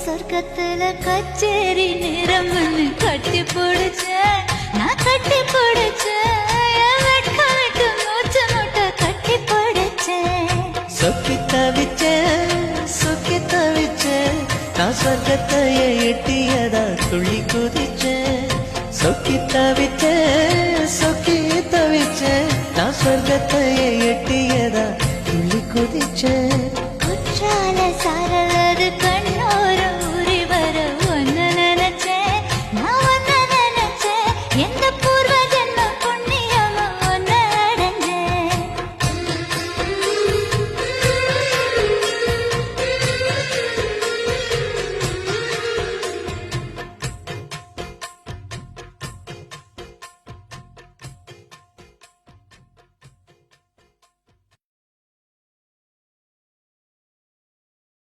சொர்க்கத்துல கச்சேரி நிறம்னு கட்டி பிடிச்ச நான் கட்டி பிடிச்சேன் வெட்கவிட்டு மூச்சு முட்டை கட்டி பிடிச்சேன் சொக்கி தவிச்சேன் நான் சொர்க்கத்தையே எட்டியதா துள்ளி குதிச்சேன் சொக்கி தவிச்சேன் நான் சொர்க்கத்தையே எட்டியதா துள்ளி குதிச்சேன் குற்றால சார